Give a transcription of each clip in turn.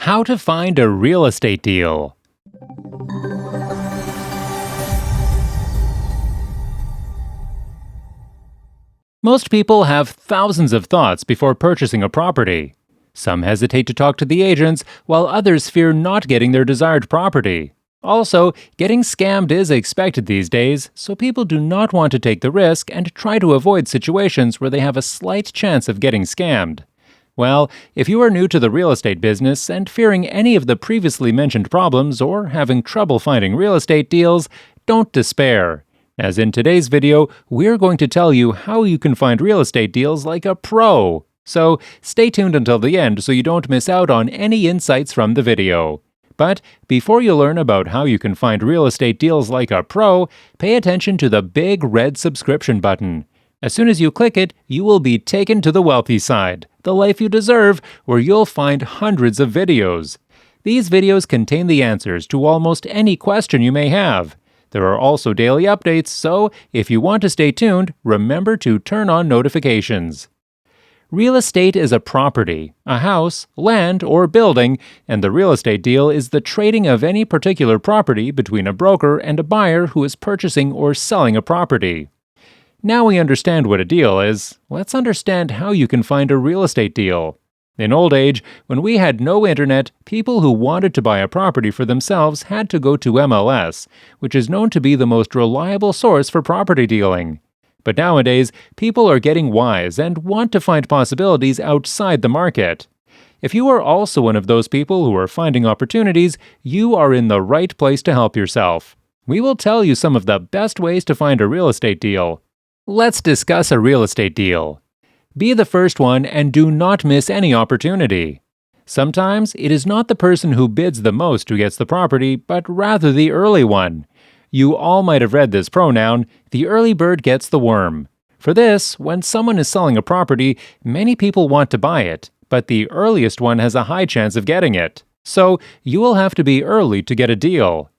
How to find a real estate deal. Most people have thousands of thoughts before purchasing a property. Some hesitate to talk to the agents, while others fear not getting their desired property. Also, getting scammed is expected these days, so people do not want to take the risk and try to avoid situations where they have a slight chance of getting scammed. Well, if you are new to the real estate business and fearing any of the previously mentioned problems or having trouble finding real estate deals, don't despair. As in today's video, we're going to tell you how you can find real estate deals like a pro. So stay tuned until the end so you don't miss out on any insights from the video. But before you learn about how you can find real estate deals like a pro, pay attention to the big red subscription button. As soon as you click it, you will be taken to the wealthy side, the life you deserve, where you'll find hundreds of videos. These videos contain the answers to almost any question you may have. There are also daily updates, so if you want to stay tuned, remember to turn on notifications. Real estate is a property, a house, land, or building, and the real estate deal is the trading of any particular property between a broker and a buyer who is purchasing or selling a property. Now we understand what a deal is, let's understand how you can find a real estate deal. In old age, when we had no internet, people who wanted to buy a property for themselves had to go to MLS, which is known to be the most reliable source for property dealing. But nowadays, people are getting wise and want to find possibilities outside the market. If you are also one of those people who are finding opportunities, you are in the right place to help yourself. We will tell you some of the best ways to find a real estate deal. Let's discuss a real estate deal. Be the first one and do not miss any opportunity. Sometimes it is not the person who bids the most who gets the property, but rather the early one. You all might have read this pronoun, the early bird gets the worm. For this, when someone is selling a property, many people want to buy it, but the earliest one has a high chance of getting it. So you will have to be early to get a deal.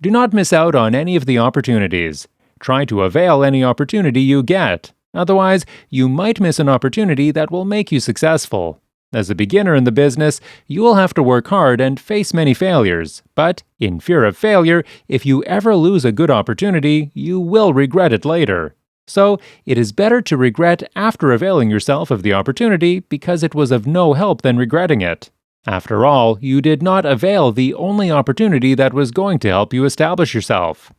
Do not miss out on any of the opportunities. Try to avail any opportunity you get. Otherwise, you might miss an opportunity that will make you successful. As a beginner in the business, you will have to work hard and face many failures. But, in fear of failure, if you ever lose a good opportunity, you will regret it later. So, it is better to regret after availing yourself of the opportunity because it was of no help than regretting it. After all, you did not avail the only opportunity that was going to help you establish yourself.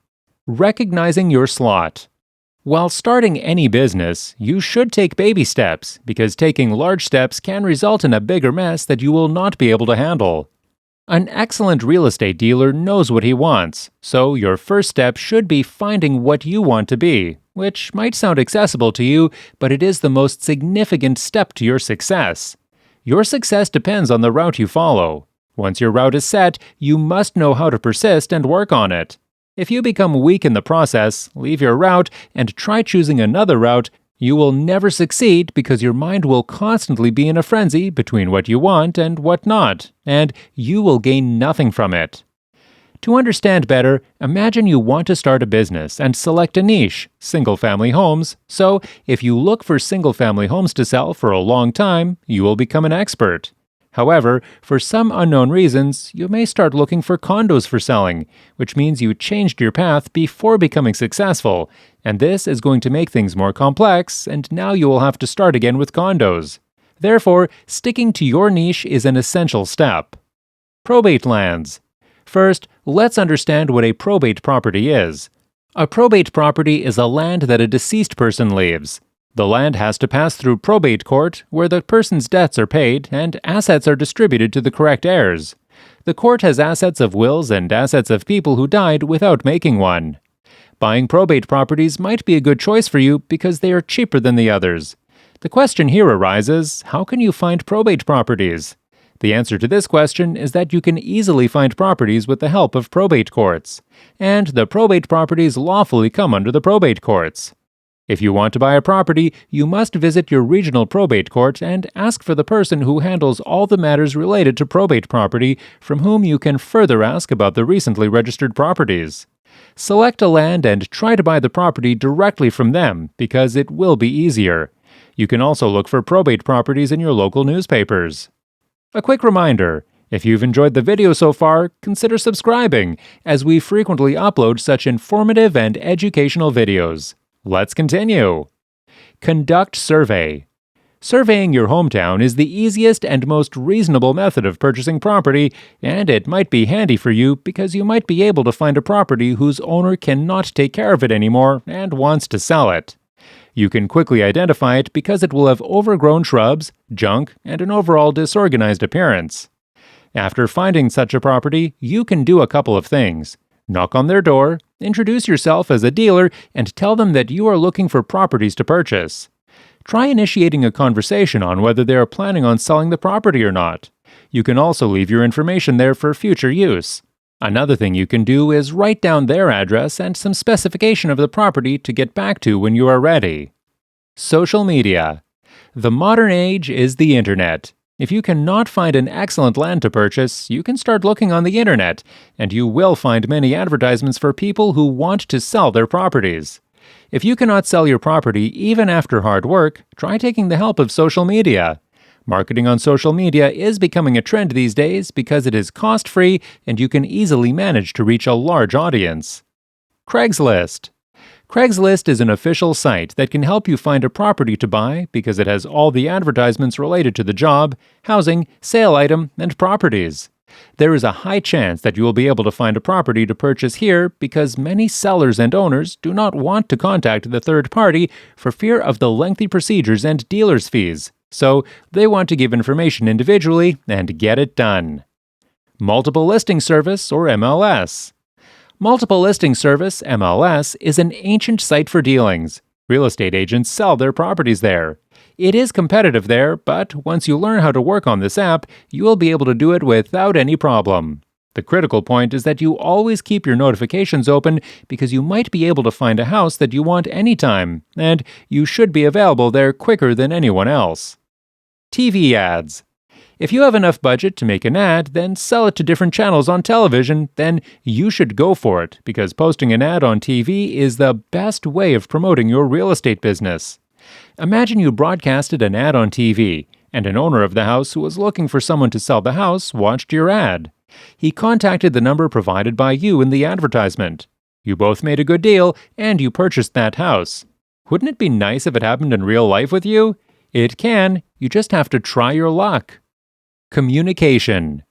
Recognizing your slot. While starting any business, you should take baby steps because taking large steps can result in a bigger mess that you will not be able to handle. An excellent real estate dealer knows what he wants, so your first step should be finding what you want to be, which might sound accessible to you, but it is the most significant step to your success. Your success depends on the route you follow. Once your route is set, you must know how to persist and work on it. If you become weak in the process, leave your route, and try choosing another route, you will never succeed because your mind will constantly be in a frenzy between what you want and what not, and you will gain nothing from it. To understand better, imagine you want to start a business and select a niche, single-family homes, so if you look for single-family homes to sell for a long time, you will become an expert. However, for some unknown reasons, you may start looking for condos for selling, which means you changed your path before becoming successful, and this is going to make things more complex, and now you will have to start again with condos. Therefore, sticking to your niche is an essential step. Probate lands. First, let's understand what a probate property is. A probate property is a land that a deceased person leaves. The land has to pass through probate court, where the person's debts are paid and assets are distributed to the correct heirs. The court has assets of wills and assets of people who died without making one. Buying probate properties might be a good choice for you because they are cheaper than the others. The question here arises, how can you find probate properties? The answer to this question is that you can easily find properties with the help of probate courts, and the probate properties lawfully come under the probate courts. If you want to buy a property, you must visit your regional probate court and ask for the person who handles all the matters related to probate property, from whom you can further ask about the recently registered properties. Select a land and try to buy the property directly from them because it will be easier. You can also look for probate properties in your local newspapers. A quick reminder, If you've enjoyed the video so far, consider subscribing, as we frequently upload such informative and educational videos. Let's continue. Conduct survey. Surveying your hometown is the easiest and most reasonable method of purchasing property, and it might be handy for you because you might be able to find a property whose owner cannot take care of it anymore and wants to sell it. You can quickly identify it because it will have overgrown shrubs, junk, and an overall disorganized appearance. After finding such a property, you can do a couple of things. Knock on their door, introduce yourself as a dealer, and tell them that you are looking for properties to purchase. Try initiating a conversation on whether they are planning on selling the property or not. You can also leave your information there for future use. Another thing you can do is write down their address and some specification of the property to get back to when you are ready. Social media. The modern age is the internet. If you cannot find an excellent land to purchase, you can start looking on the internet, and you will find many advertisements for people who want to sell their properties. If you cannot sell your property even after hard work, try taking the help of social media. Marketing on social media is becoming a trend these days because it is cost-free and you can easily manage to reach a large audience. Craigslist. Craigslist is an official site that can help you find a property to buy because it has all the advertisements related to the job, housing, sale item, and properties. There is a high chance that you will be able to find a property to purchase here because many sellers and owners do not want to contact the third party for fear of the lengthy procedures and dealer's fees, so they want to give information individually and get it done. Multiple Listing Service, or MLS. Multiple Listing Service, MLS, is an ancient site for dealings. Real estate agents sell their properties there. It is competitive there, but once you learn how to work on this app, you will be able to do it without any problem. The critical point is that you always keep your notifications open because you might be able to find a house that you want anytime, and you should be available there quicker than anyone else. TV ads. If you have enough budget to make an ad, then sell it to different channels on television, then you should go for it because posting an ad on TV is the best way of promoting your real estate business. Imagine you broadcasted an ad on TV, and an owner of the house who was looking for someone to sell the house watched your ad. He contacted the number provided by you in the advertisement. You both made a good deal, and you purchased that house. Wouldn't it be nice if it happened in real life with you? It can. You just have to try your luck. Communication.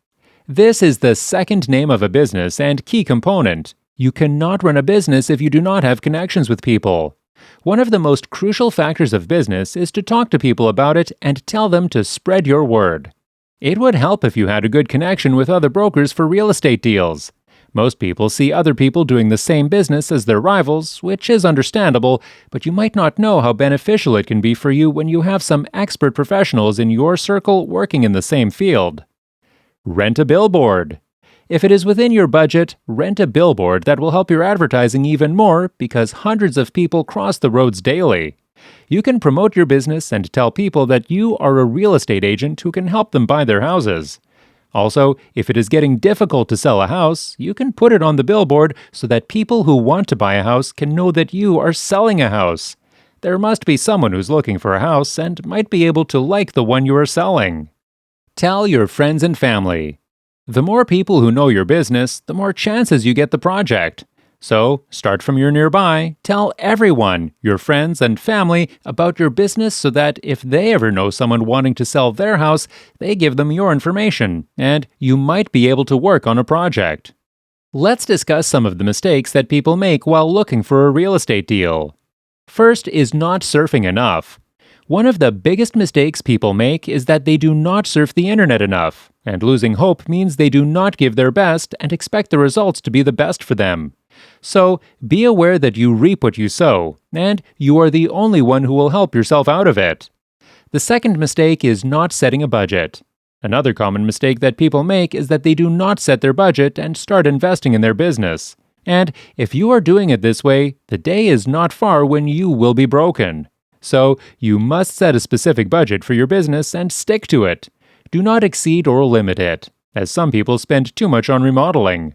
This is the second name of a business and key component. You cannot run a business if you do not have connections with people. One of the most crucial factors of business is to talk to people about it and tell them to spread your word. It would help if you had a good connection with other brokers for real estate deals. Most people see other people doing the same business as their rivals, which is understandable, but you might not know how beneficial it can be for you when you have some expert professionals in your circle working in the same field. Rent a billboard. If it is within your budget, rent a billboard that will help your advertising even more because hundreds of people cross the roads daily. You can promote your business and tell people that you are a real estate agent who can help them buy their houses. Also, if it is getting difficult to sell a house, you can put it on the billboard so that people who want to buy a house can know that you are selling a house. There must be someone who's looking for a house and might be able to like the one you are selling. Tell your friends and family. The more people who know your business, the more chances you get the project. So, start from your nearby, tell everyone, your friends and family, about your business so that if they ever know someone wanting to sell their house, they give them your information, and you might be able to work on a project. Let's discuss some of the mistakes that people make while looking for a real estate deal. First is not surfing enough. One of the biggest mistakes people make is that they do not surf the internet enough, and losing hope means they do not give their best and expect the results to be the best for them. So, be aware that you reap what you sow, and you are the only one who will help yourself out of it. The second mistake is not setting a budget. Another common mistake that people make is that they do not set their budget and start investing in their business. And if you are doing it this way, the day is not far when you will be broken. So, you must set a specific budget for your business and stick to it. Do not exceed or limit it, as some people spend too much on remodeling.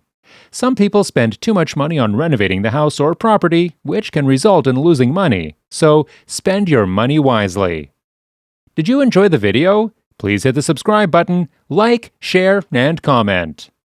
Some people spend too much money on renovating the house or property, which can result in losing money. So, spend your money wisely. Did you enjoy the video? Please hit the subscribe button, like, share, and comment.